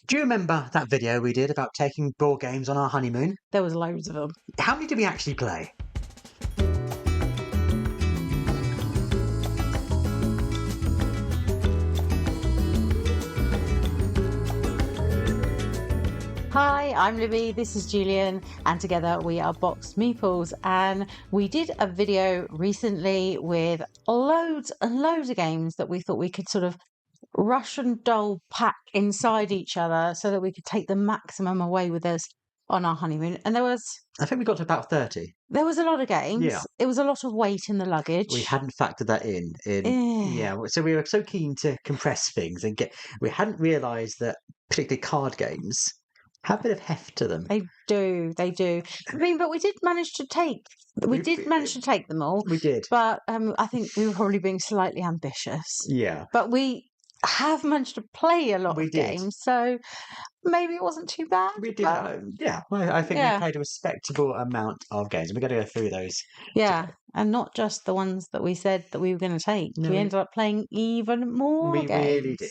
Do you remember that video we did about taking board games on our honeymoon? There was loads of them. How many did we actually play? Hi, I'm Libby, this is Julian, and together we are Boxed Meeples, and we did a video recently with loads and loads of games that we thought we could sort of rush and dull pack inside each other so that we could take the maximum away with us on our honeymoon. And I think we got to about 30. there was a lot of games. Yeah. It was a lot of weight in the luggage. We hadn't factored that in. Yeah, so we were so keen to compress things and we hadn't realised that particularly card games have a bit of heft to them. They do. I mean, but we did manage to take them all. We did. But I think we were probably being slightly ambitious. Yeah. But we have managed to play a lot We of did. games, so maybe it wasn't too bad. We did. Yeah, I think we played a respectable amount of games. We're going to go through those. Yeah, and not just the ones that we said that we were going to take. No, we ended up playing even more We games. really did.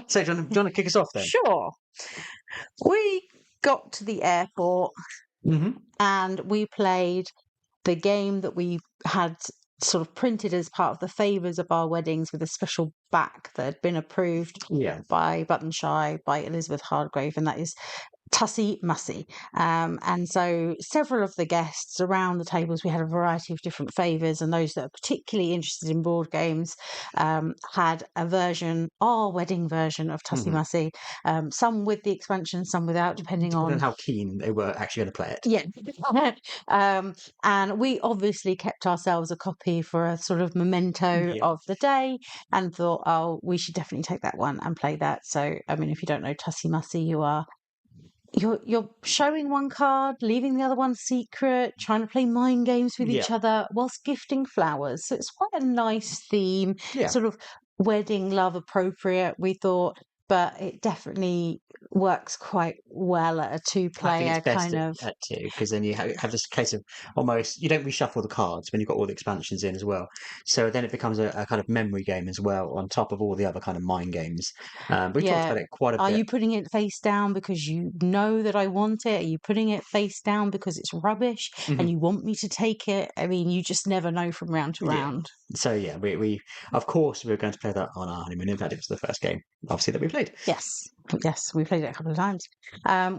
So do you want to kick us off then? Sure. We got to the airport and we played the game that we had sort of printed as part of the favours of our weddings with a special back that had been approved by ButtonShy, by Elizabeth Hardgrave, and that is Tussie, Mussie. And so several of the guests around the tables, we had a variety of different favours, and those that are particularly interested in board games had our wedding version of Tussie Mussie, some with the expansion, some without, depending on how keen they were actually going to play it. Yeah. And we obviously kept ourselves a copy for a sort of memento of the day and thought, oh, we should definitely take that one and play that. So, I mean, if you don't know Tussie Mussie, you're showing one card, leaving the other one secret, trying to play mind games with each other whilst gifting flowers. So it's quite a nice theme, sort of wedding love appropriate, we thought, but it definitely works quite well at a two-player kind of. At two, because then you have this case of almost you don't reshuffle the cards when you've got all the expansions in as well. So then it becomes a kind of memory game as well, on top of all the other kind of mind games. We talked about it quite a bit. Are you putting it face down because you know that I want it? Are you putting it face down because it's rubbish and you want me to take it? I mean, you just never know from round to round. So we of course we were going to play that on our honeymoon. In fact, it was the first game, obviously, that we played. Yes, we played it a couple of times.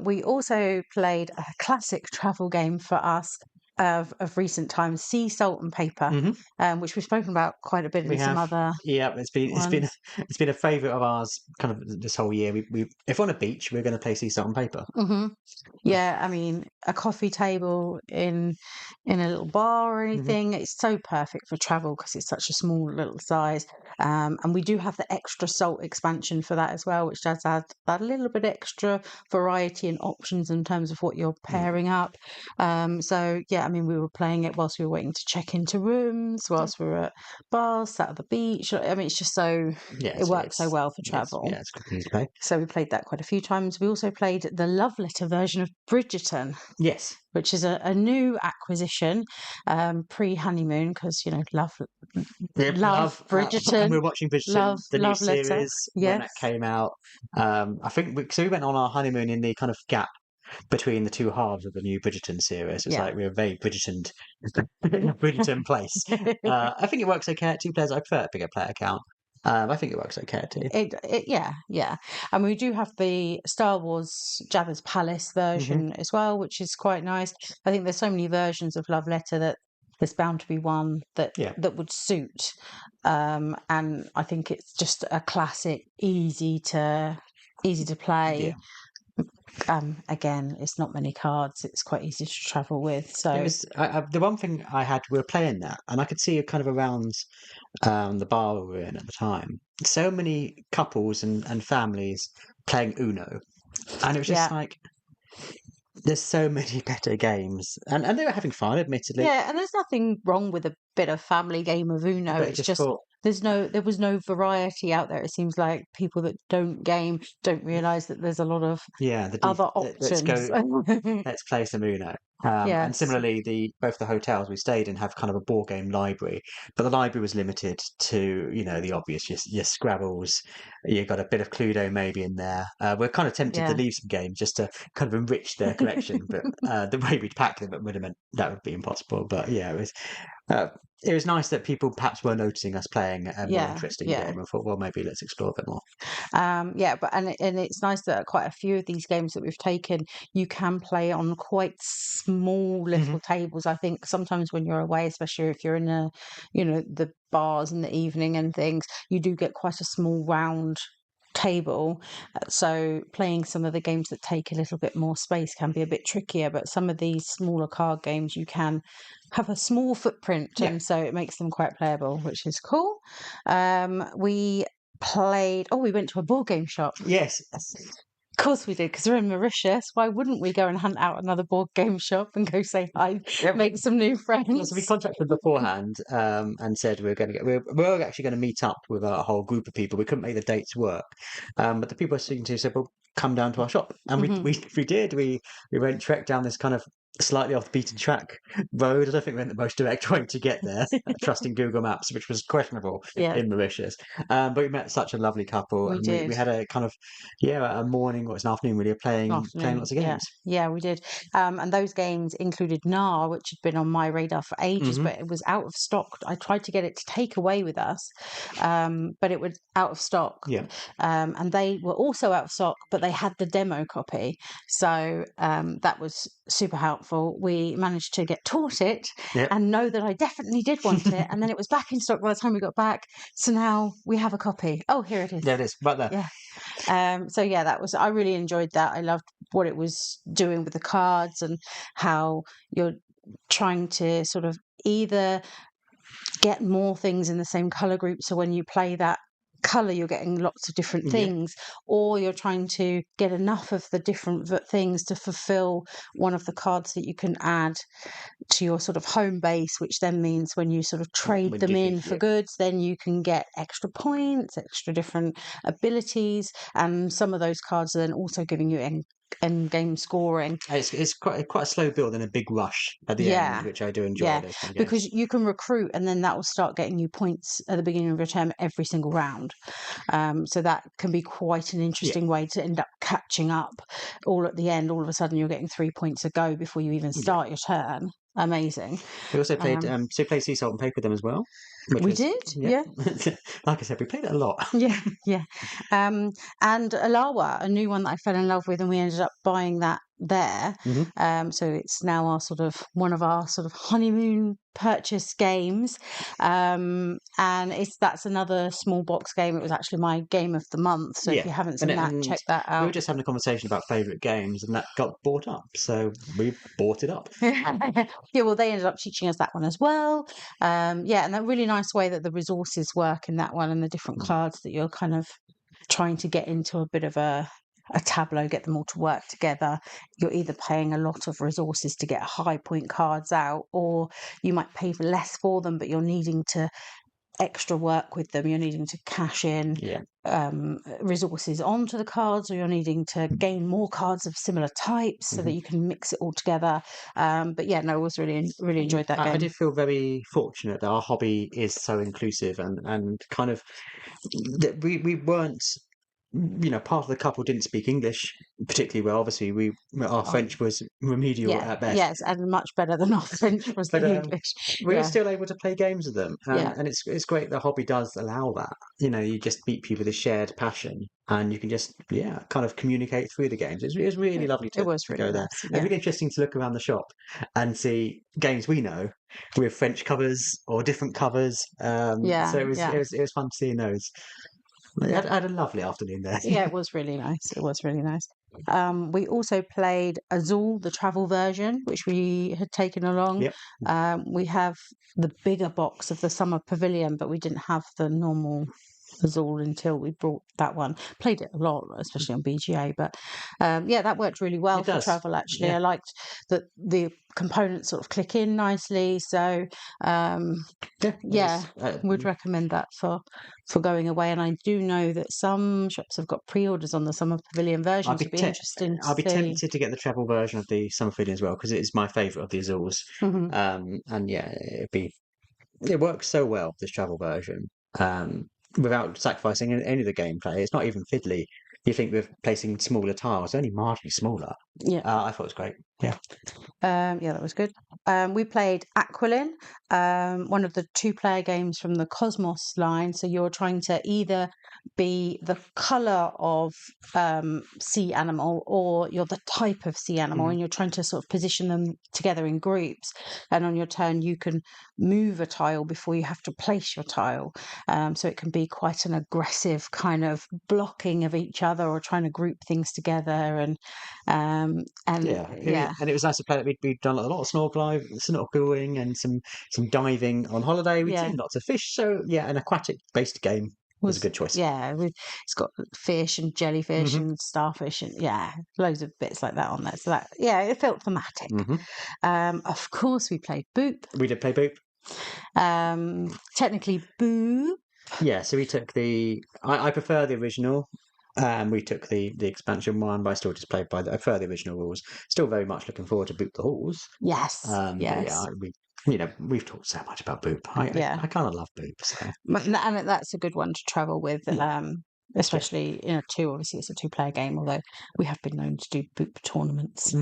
We also played a classic travel game for us of recent times, Sea, Salt and Paper, which we've spoken about quite a bit in some other. Yeah, it's been a favourite of ours kind of this whole year. We if on a beach, we're going to play Sea, Salt and Paper. Yeah, I mean, a coffee table in a little bar or anything, it's so perfect for travel because it's such a small little size. And we do have the extra salt expansion for that as well, which does add that little bit extra variety and options in terms of what you're pairing up. So yeah, I mean, we were playing it whilst we were waiting to check into rooms, whilst we were at bars, sat at the beach. I mean, it's just so it works so well for travel. It's good to play. So we played that quite a few times. We also played the love letter version of Bridgerton. Yes. Which is a new acquisition, pre-honeymoon, because love Bridgerton. And we're watching Bridgerton, the new series when that came out. I think we went on our honeymoon in the kind of gap between the two halves of the new Bridgerton series. It's like we were very Bridgerton place. I think it works okay at 2 players. I prefer a bigger player count. I think it works okay too. Yeah. And we do have the Star Wars Jabba's Palace version as well, which is quite nice. I think there's so many versions of Love Letter that there's bound to be one that would suit. And I think it's just a classic, easy to play. Yeah. Again, it's not many cards. It's quite easy to travel with. So it was the one thing I had. We were playing that, and I could see kind of around the bar we were in at the time. So many couples and families playing Uno, and it was just like there's so many better games, and they were having fun, admittedly. Yeah, and there's nothing wrong with a bit of family game of Uno. But it's just there was no variety out there. It seems like people that don't game don't realise that there's a lot of other options. Let's play some Uno. And similarly, both the hotels we stayed in have kind of a board game library, but the library was limited to, the obvious, your Scrabbles. You got a bit of Cluedo maybe in there. We're kind of tempted to leave some games just to kind of enrich their collection, but the way we'd pack them would have meant that would be impossible. But yeah, it was nice that people perhaps were noticing us playing a more interesting game and thought, well, maybe let's explore a bit more. And it's nice that quite a few of these games that we've taken, you can play on quite small little tables. I think sometimes when you're away, especially if you're in the bars in the evening and things, you do get quite a small round table. So playing some of the games that take a little bit more space can be a bit trickier, but some of these smaller card games you can have a small footprint, and so it makes them quite playable, which is cool. We went to a board game shop. Yes. Of course we did, because we're in Mauritius. Why wouldn't we go and hunt out another board game shop and go say hi, make some new friends? So we contracted beforehand and said we were actually going to meet up with a whole group of people. We couldn't make the dates work, but the people I was speaking to said, "Well, come down to our shop," and we did. We went trek down this kind of slightly off the beaten track road. I don't think we went the most direct way to get there, trusting Google Maps, which was questionable in Mauritius. But we met such a lovely couple, and we had a kind of a morning or it's an afternoon really of playing lots of games. Yeah, we did. And those games included Knarr, which had been on my radar for ages, but it was out of stock. I tried to get it to take away with us, but it was out of stock. Yeah. And they were also out of stock, but they had the demo copy. So that was super helpful. We managed to get taught it and know that I definitely did want it. And then it was back in stock by the time we got back. So now we have a copy. Oh, here it is. There it is, right there. Yeah. I really enjoyed that. I loved what it was doing with the cards and how you're trying to sort of either get more things in the same color group. So when you play that color, you're getting lots of different things, or you're trying to get enough of the different things to fulfill one of the cards that you can add to your sort of home base, which then means when you sort of trade them in for goods, then you can get extra points, extra different abilities, and some of those cards are then also giving you end game scoring. It's quite a slow build and a big rush at the end, which I do enjoy. Yeah, those kind of games. because you can recruit, and then that will start getting you points at the beginning of your term every single round. So that can be quite an interesting way to end up catching up all at the end. All of a sudden, you're getting 3 points a go before you even start your turn. Amazing. We also played Sea Salt and Paper with them as well. We did, yeah. Like I said, we played it a lot. Yeah. And Elawa, a new one that I fell in love with, and we ended up buying that there. So it's now one of our sort of honeymoon purchase games. And that's another small box game. It was actually my game of the month. So if you haven't seen that, check that out. We were just having a conversation about favourite games, and that got bought up. So we bought it up. Well, they ended up teaching us that one as well. And that really nice way that the resources work in that one, and the different cards that you're kind of trying to get into a bit of a tableau, get them all to work together. You're either paying a lot of resources to get high point cards out, or you might pay for less for them, but you're needing to extra work with them. You're needing to cash in resources onto the cards, or you're needing to gain more cards of similar types so that you can mix it all together. I was really enjoyed that game. I did feel very fortunate that our hobby is so inclusive and kind of that we weren't, part of the couple didn't speak English particularly well. Obviously, our French was remedial at best. Yes, and much better than our French was the English. We were still able to play games with them, and it's great. The hobby does allow that. You just meet people with a shared passion, and you can just kind of communicate through the games. It was really lovely to go there. It's really interesting to look around the shop and see games we know with French covers or different covers. So it was fun seeing those. I had a lovely afternoon there. Yeah, it was really nice. We also played Azul, the travel version, which we had taken along. We have the bigger box of the Summer Pavilion, but we didn't have the normal Azul until we brought that one. Played it a lot, especially on BGA, but that worked really well for travel, actually. I liked that the components sort of click in nicely. So would recommend that for going away. And I do know that some shops have got pre-orders on the Summer Pavilion version. It'd be interesting to I'll be see. tempted to get the travel version of the Summer Pavilion as well, because it is my favourite of the Azuls. And yeah, it works so well, this travel version, without sacrificing any of the gameplay. It's not even fiddly. You think with placing smaller tiles, only marginally smaller. Yeah, I thought it was great. Yeah. That was good. We played Aqualin, one of the 2-player games from the Kosmos line. So you're trying to either be the colour of sea animal, or you're the type of sea animal, and you're trying to sort of position them together in groups. And on your turn, you can move a tile before you have to place your tile. So it can be quite an aggressive kind of blocking of each other, or trying to group things together. And it was nice to play that. We'd done a lot of snorkeling and some diving on holiday. We'd seen lots of fish, so an aquatic based game was a good choice. Yeah, it's got fish and jellyfish and starfish and loads of bits like that on there. So that it felt thematic. Of course, we played Boop. We did play Boop. Technically Boo. Yeah, so we took I prefer the original. We took the expansion one, but I still just played I prefer the original rules. Still very much looking forward to Boop the Halls. Yes. Yes. We've talked so much about Boop. I kind of love Boop. So. And that's a good one to travel with, especially in a 2. Obviously, it's a 2-player game, although we have been known to do Boop tournaments.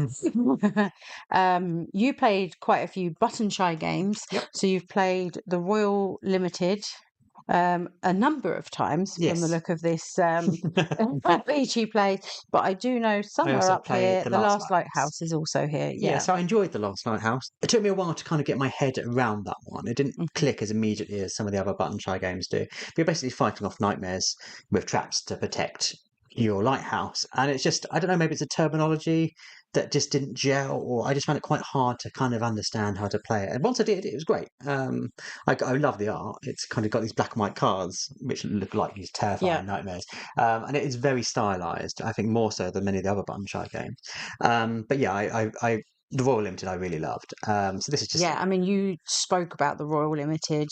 You played quite a few ButtonShy games. Yep. So you've played the Royal Limited a number of times from the look of this beachy place, but I do know somewhere up here the last Lighthouse is also here. So I enjoyed the last Lighthouse. It took me a while to kind of get my head around that one. It didn't click as immediately as some of the other ButtonShy games do. But you're basically fighting off nightmares with traps to protect your lighthouse, and it's just, I don't know, maybe it's a terminology that just didn't gel, or I just found it quite hard to kind of understand how to play it. And once I did, it was great. I love the art. It's kind of got these black and white cards which look like these terrifying nightmares, and it is very stylized, I think, more so than many of the other ButtonShy games. But the Royal Limited I really loved. So this is just I mean, you spoke about the Royal Limited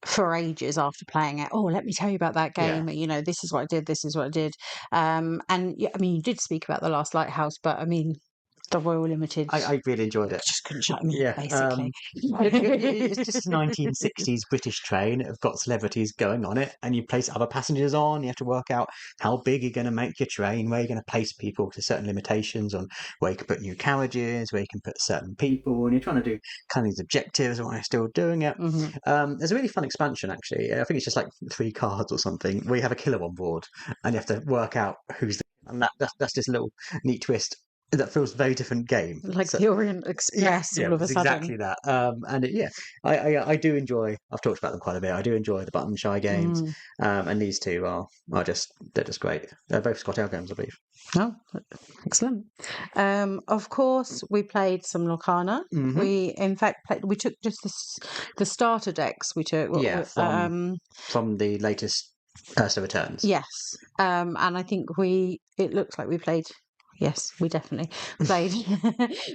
for ages after playing it. Oh, let me tell you about that game. This is what I did, this is what I did. And I mean, you did speak about the last Lighthouse, but I mean, the Royal Limited, I really enjoyed it. Just couldn't shut me up, basically. It's just a 1960s British train. It's got celebrities going on it, and you place other passengers on. You have to work out how big you're going to make your train, where you're going to place people to certain limitations on where you can put new carriages, where you can put certain people, and you're trying to do kind of these objectives while you're still doing it. There's a really fun expansion, actually. I think it's just like 3 cards or something, where you have a killer on board, and you have to work out who's and that's just a little neat twist. That feels a very different game, like the Orient Express. All of a sudden, exactly that. I do enjoy. I've talked about them quite a bit. I do enjoy the ButtonShy games, and these two they're just great. They're both Scott L games, I believe. Oh, excellent. Of course, we played some Lorcana. We, in fact, we took just the starter decks. We took from the latest Ursa Returns. Yes, and I think it looks like we played. Yes, we definitely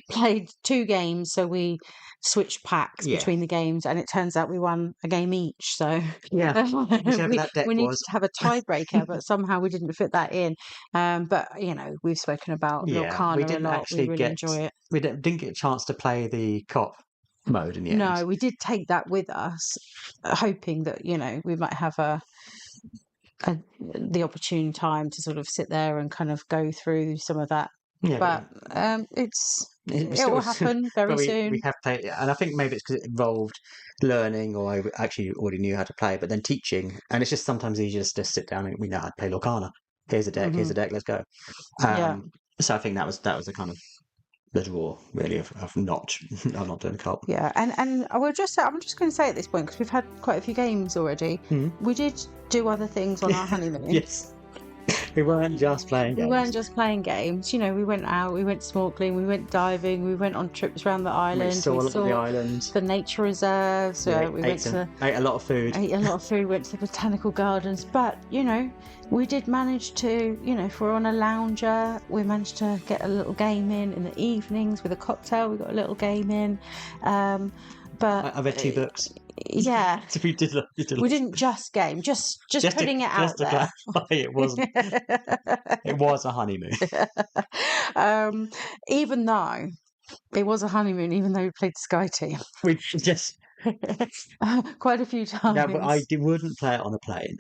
played 2 games. So we switched packs between the games, and it turns out we won a game each. So we needed to have a tiebreaker, but somehow we didn't fit that in. But we've spoken about Lorcana a lot. We really enjoy it. We didn't get a chance to play the co-op mode in the end. No, we did take that with us, hoping that we might have the opportune time to sort of sit there and kind of go through some of that. But it will happen very soon. We have played, and I think maybe it's because it involved learning, or I actually already knew how to play, but then teaching, and it's just sometimes easier just to sit down and we know how to play Lorcana. Here's a deck, let's go. So I think that was the kind of the draw, really, of not doing the co-op. And I'm just going to say at this point, because we've had quite a few games already, we did do other things on our honeymoon. Yes. We weren't just playing games. We weren't just playing games. We went out, we went snorkeling, we went diving, we went on trips around the island. We saw a lot of the island. The nature reserves. We ate a lot of food. Went to the botanical gardens. But, we did manage to, if we're on a lounger, we managed to get a little game in the evenings with a cocktail. We got a little game in. But I read 2 books. Yeah. So we didn't just game, just putting it out there. Just to clarify, it wasn't. It was a honeymoon. Even though it was a honeymoon, even though we played Sky Team. We just quite a few times. Yeah, but I wouldn't play it on a plane.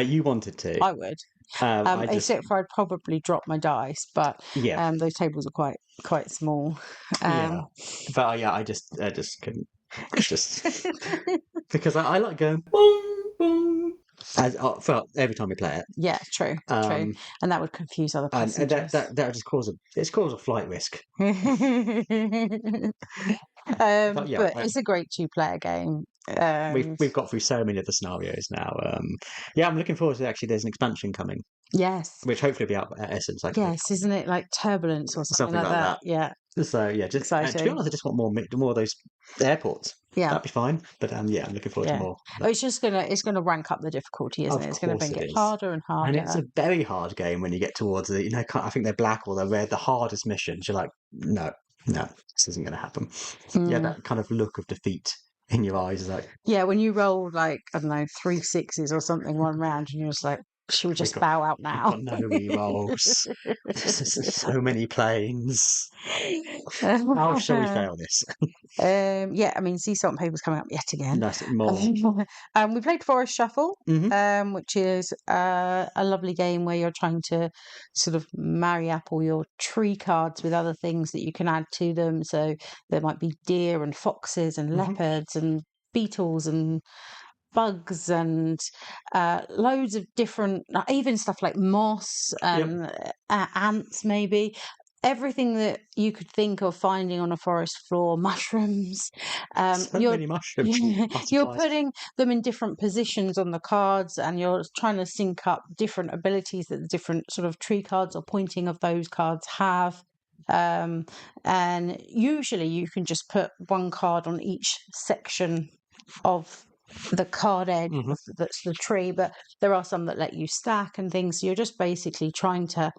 You wanted to. I would. Except for I'd probably drop my dice, but those tables are quite small. But I just couldn't. Just because I like going boom boom for every time we play it. Yeah, true, and that would confuse other passengers. And that would just cause a flight risk. But it's a great 2-player game. We've got through so many of the scenarios now. I'm looking forward to there's an expansion coming. Yes, which hopefully will be out at Essence. Yes, isn't it like Turbulence or something like that? Yeah. So just exciting. To be honest, I just want more of those airports. Yeah, that'd be fine. But I'm looking forward to more. It's gonna rank up the difficulty, isn't it? It's gonna make it harder and harder. And it's a very hard game when you get towards the I think they're black or they're red. The hardest missions, you're like, no, this isn't gonna happen. Yeah, that kind of look of defeat in your eyes is like. Yeah, when you roll I don't know 3 6s or something one round, and you're just like. Should we just bow out now? No re-rolls. So many planes. How shall we fail this? Sea Salt and Paper's coming up yet again. That's more. We played Forest Shuffle, which is a lovely game where you're trying to sort of marry up all your tree cards with other things that you can add to them. So there might be deer and foxes and leopards and beetles and bugs and loads of different, even stuff like moss and ants, maybe everything that you could think of finding on a forest floor. Mushrooms. Many mushrooms. You're putting them in different positions on the cards, and you're trying to sync up different abilities that the different sort of tree cards or pointing of those cards have. And usually you can just put one card on each section of the card edge that's the tree, but there are some that let you stack and things, so you're just basically trying to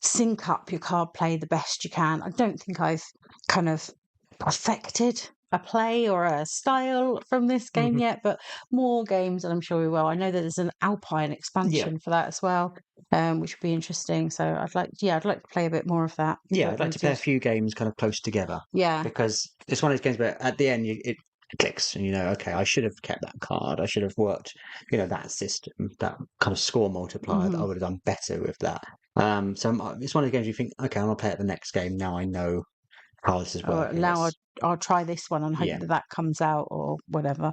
sync up your card play the best you can. I don't think I've kind of perfected a play or a style from this game yet, but more games, and I'm sure we will. I know that there's an Alpine expansion for that as well, which would be interesting. So I'd like to play a bit more of that. Yeah, I'd like to play a few games kind of close together. Yeah, because it's one of those games where at the end it clicks and okay, I should have kept that card, I should have worked that system, that kind of score multiplier, that I would have done better with that. So it's one of the games you think, okay, I'm gonna play it the next game, now I know how this is working. Now I'll try this one and hope that comes out or whatever.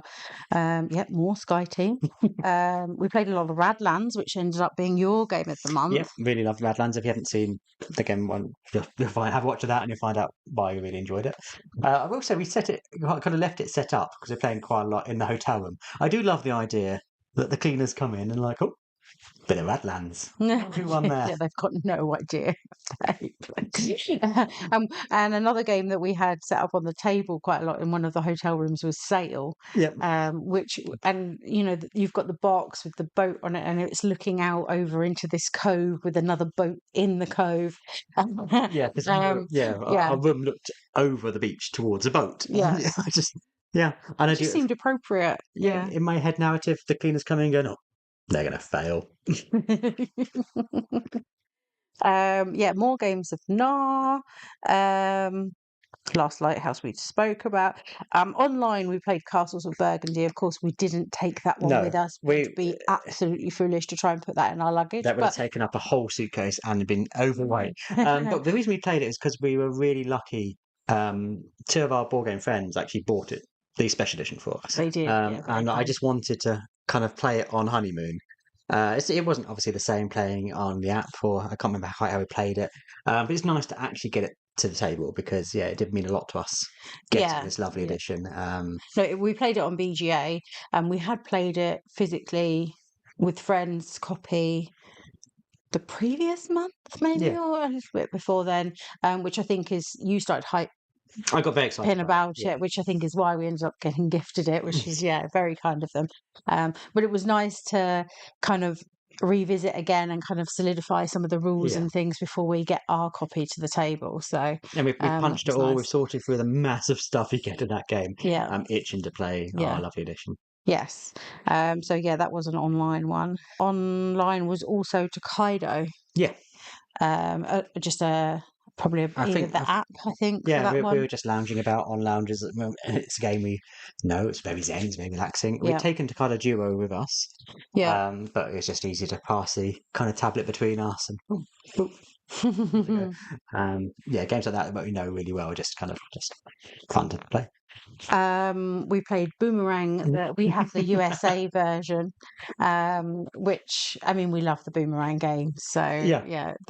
More Sky Team. We played a lot of Radlands, which ended up being your game of the month. Yeah, really loved Radlands. If you haven't seen the game one, you'll have a watch of that and you'll find out why you really enjoyed it. I will say we kind of left it set up because we're playing quite a lot in the hotel room. I do love the idea that the cleaners come in and like, oh, bit of Radlands. Everyone there. Yeah, they've got no idea. And another game that we had set up on the table quite a lot in one of the hotel rooms was Sail. Yep. You've got the box with the boat on it, and it's looking out over into this cove with another boat in the cove. Because our room looked over the beach towards a boat. Yeah. And it just seemed appropriate. Yeah. In my head narrative, the cleaners coming and going, oh, they're going to fail. More games of Knarr. Last Lighthouse we spoke about. Online we played Castles of Burgundy. Of course, we didn't take that one with us. We'd be absolutely foolish to try and put that in our luggage. That would have taken up a whole suitcase and been overweight. But the reason we played it is because we were really lucky. 2 of our board game friends actually bought it, the special edition, for us. They did. And I just wanted to kind of play it on Honeymoon. It wasn't obviously the same playing on the app, or I can't remember quite how we played it. But it's nice to actually get it to the table because it did mean a lot to us getting this lovely edition. No, we played it on BGA, and we had played it physically with friends, copy the previous month, maybe, Yeah. or a little bit before then, which I think is you started hyping I got very excited about it, which I think is why we ended up getting gifted it, which is very kind of them. But it was nice to kind of revisit again and kind of solidify some of the rules and things before we get our copy to the table. So and we've punched it all. nice. We've sorted through the massive stuff you get in that game. Yeah, itching to play our lovely edition. Yes. So that was an online one. Online was also Tokaido. Yeah. Just probably either the app, I think. Yeah, for that we were just lounging about on lounges at the moment. It's a game we know, it's very zen, it's very relaxing. We've taken Tokaido Duo with us. Yeah. But it's just easy to pass the kind of tablet between us and games like that we know really well, just fun to play. We played Boomerang. We have the USA version, which I mean we love the Boomerang game. So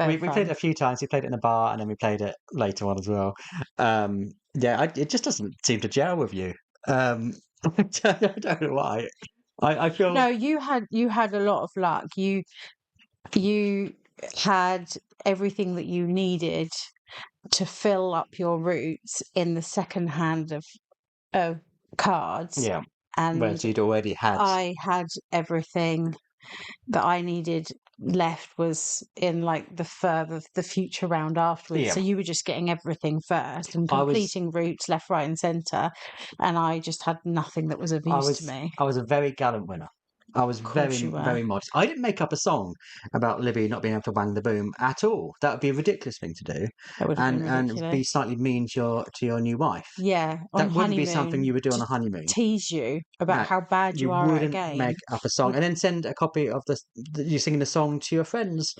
we played it a few times. We played it in a bar, and then we played it later on as well. It just doesn't seem to gel with you. I don't know why. I feel no. You had a lot of luck. You had everything that you needed to fill up your routes in the second hand of cards. Yeah. And whereas you'd already had. I had everything that I needed left was in like the future round afterwards. So you were just getting everything first and completing routes left, right, and centre. And I just had nothing that was of use to me. I was a very gallant winner. I was very modest. I didn't make up a song about Libby not being able to wang the boom at all. That would be a ridiculous thing to do. That would and be slightly mean to your new wife. Yeah, that wouldn't be something you would do on a honeymoon. Tease you about how bad you are at a game. You wouldn't make up a song and then send a copy of you singing the song to your friends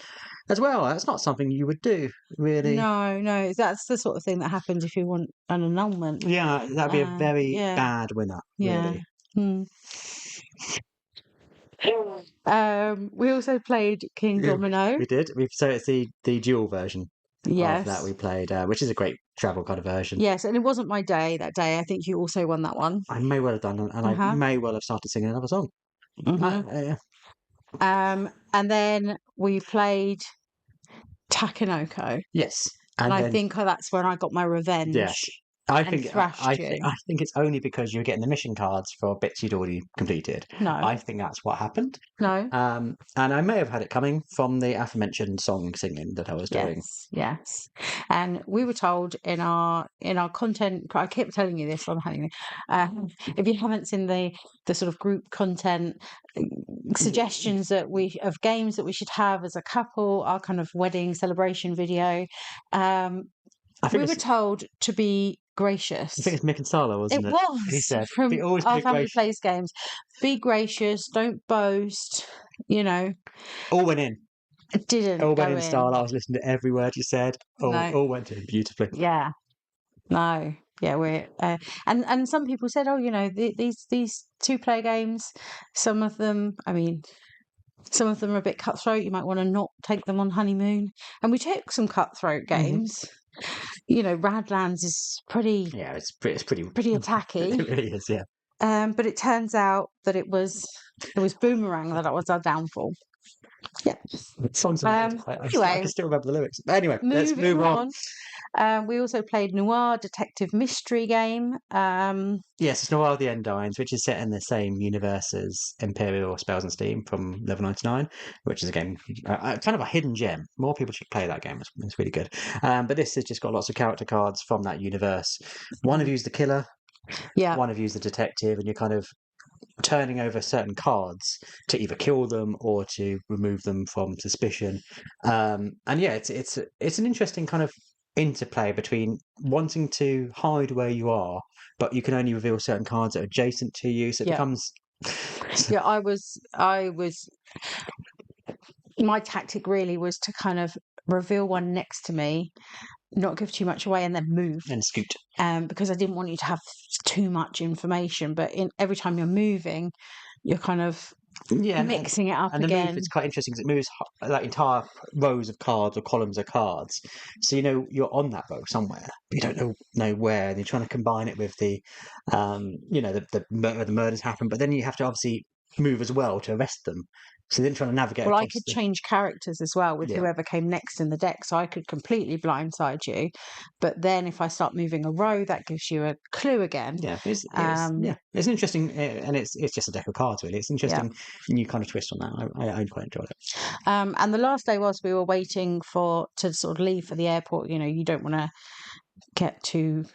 as well. That's not something you would do, really. No, that's the sort of thing that happens if you want an annulment. Yeah, that'd be a very bad winner. Really. We also played Kingdomino. We did. So it's the dual version of that we played, which is a great travel kind of version. Yes, and it wasn't my day that day. I think you also won that one. I may well have done, and I may well have started singing another song. And then we played Takenoko. Yes. And I think that's when I got my revenge. Yes. I think it's only because you were getting the mission cards for bits you'd already completed. No. I think that's what happened. No. And I may have had it coming from the aforementioned song singing that I was doing. Yes. And we were told in our content, I keep telling you this on Honeymoon, if you haven't seen the sort of group content suggestions of games that we should have as a couple, our kind of wedding celebration video, we were told to be gracious. I think it's Mick and Sala, wasn't it? It was. He said, from Our Family Plays Games. Be gracious, don't boast, All went in. It didn't all go went in style. I was listening to every word you said. All went in beautifully. Yeah. No. Yeah, we're and some people said, these 2-player games, some of them are a bit cutthroat. You might want to not take them on Honeymoon. And we took some cutthroat games. Radlands is pretty. Yeah, it's pretty attacky. It really is, yeah. But it turns out that it was Boomerang that was our downfall. Yeah. Songs I can still remember the lyrics. Anyway, let's move on. We also played Noir Detective Mystery Game. Yes, it's Noir the Endines, which is set in the same universe as Imperial Spells and Steam from level 99, which is a game, kind of a hidden gem. More people should play that game. It's really good. But this has just got lots of character cards from that universe. One of you's the killer. Yeah. One of you's the detective, and you're kind of turning over certain cards to either kill them or to remove them from suspicion. It's an interesting kind of interplay between wanting to hide where you are, but you can only reveal certain cards that are adjacent to you, so it becomes I was my tactic really was to kind of reveal one next to me, not give too much away, and then move and scoot, because I didn't want you to have too much information. But every time you're moving, you're kind of mixing it up and again. The move is quite interesting because it moves like entire rows of cards or columns of cards. So you're on that row somewhere, but you don't know where. And you're trying to combine it with the the murders happen, but then you have to obviously move as well to arrest them. So then trying to navigate. Well, I could change characters as well with whoever came next in the deck, so I could completely blindside you. But then if I start moving a row, that gives you a clue again. Yeah, it's interesting, and it's just a deck of cards, really. It's interesting new kind of twist on that. I quite enjoyed it. And the last day was we were waiting to sort of leave for the airport. You know, you don't want to get too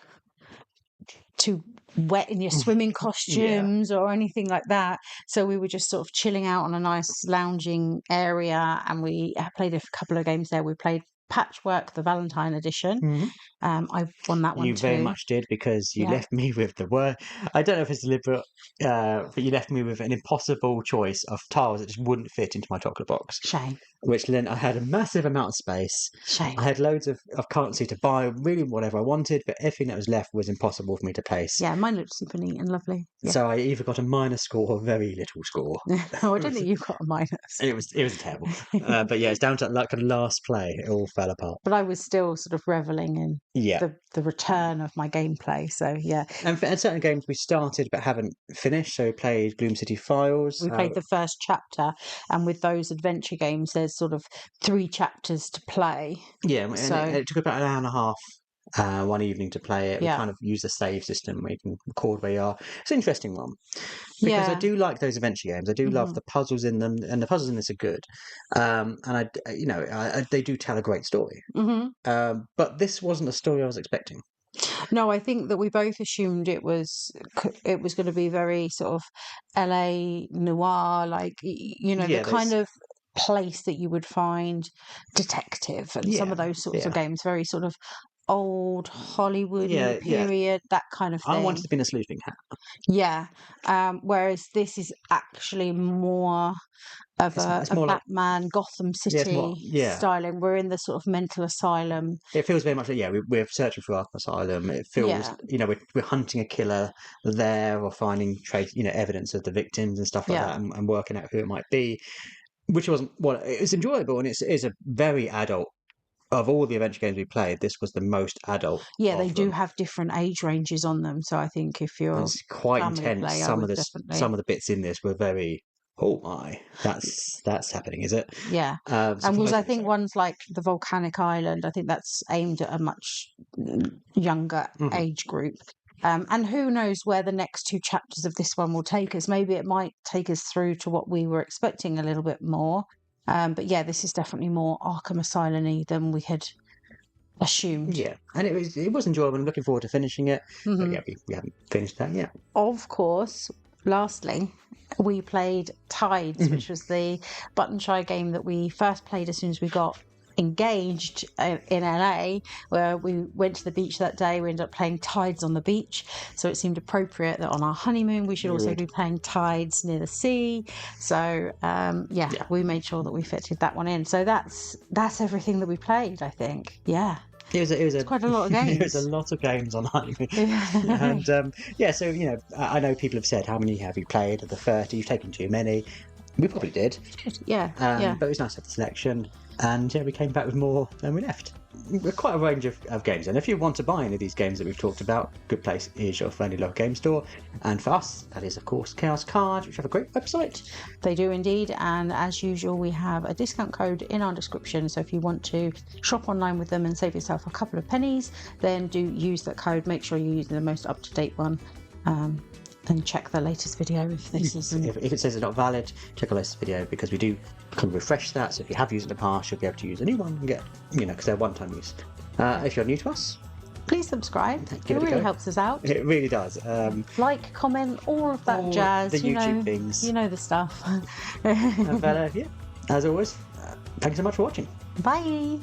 wet in your swimming costumes or anything like that. So we were just sort of chilling out on a nice lounging area, and we played a couple of games there. We played Patchwork, the Valentine edition. I won that one too. You very much did, because you left me with the word. I don't know if it's deliberate, but you left me with an impossible choice of tiles that just wouldn't fit into my chocolate box. Shame. Which meant I had a massive amount of space. Shame. I had loads of currency to buy really whatever I wanted, but everything that was left was impossible for me to place. Yeah, mine looked super neat and lovely. Yeah. So I either got a minus score or a very little score. Oh, I don't think you got a minus. It was terrible. But yeah, it's down to that kind of last play. It all fell apart. But I was still sort of reveling in the return of my gameplay. So yeah. And for certain games we started but haven't finished. So we played Gloom City Files. We played the first chapter, and with those adventure games, there's sort of 3 chapters to play. Yeah, so it took about an hour and a half one evening to play it. We kind of use the save system where you can record where you are. It's an interesting one, because I do like those adventure games. I do love the puzzles in them, and the puzzles in this are good. And they do tell a great story. But this wasn't a story I was expecting. No, I think that we both assumed it was going to be very sort of LA noir, like the kind of place that you would find detective and some of those sorts of games, very sort of old Hollywood period, that kind of thing. I wanted to be in a sleuthing hat. Yeah. Whereas this is actually more of a more Batman, like Gotham City styling. We're in the sort of mental asylum. It feels very much like, we're searching for Arkham Asylum. It feels, we're hunting a killer there, or finding evidence of the victims and stuff like that, and working out who it might be, which wasn't it's enjoyable, and it's a very adult. Of all the adventure games we played, this was the most adult. Yeah, they do have different age ranges on them. So I think if you're quite intense, player, some of the bits in this were very. Oh my, that's happening, is it? Yeah, and I think ones like the Volcanic Island, I think that's aimed at a much younger age group. And who knows where the next 2 chapters of this one will take us? Maybe it might take us through to what we were expecting a little bit more. But yeah, this is definitely more Arkham Asylum-y than we had assumed. Yeah, and it was enjoyable. I'm looking forward to finishing it. But yeah, we haven't finished that yet. Of course, lastly, we played Tides, which was the ButtonShy game that we first played as soon as we got engaged in LA, where we went to the beach that day. We ended up playing Tides on the beach, so it seemed appropriate that on our honeymoon we should also be playing Tides near the sea. So we made sure that we fitted that one in. So that's everything that we played, I think. It was quite a lot of games. It was a lot of games on honeymoon. And so I know people have said, how many have you played of the 30? You've taken too many. We probably did. But it was nice to have the selection. And we came back with more than we left. Quite a range of games. And if you want to buy any of these games that we've talked about, good place is your friendly local game store. And for us, that is, of course, Chaos Cards, which have a great website. They do indeed. And as usual, we have a discount code in our description. So if you want to shop online with them and save yourself a couple of pennies, then do use that code. Make sure you're using the most up-to-date one. And check the latest video if this isn't. If it says it's not valid, check the latest video, because we do kind of refresh that. So if you have used it in the past, you'll be able to use a new one and get, because they're one-time use. If you're new to us, please subscribe. It really helps us out. It really does. Like, comment, all of that jazz. The YouTube things. You know the stuff. But as always, thanks so much for watching. Bye.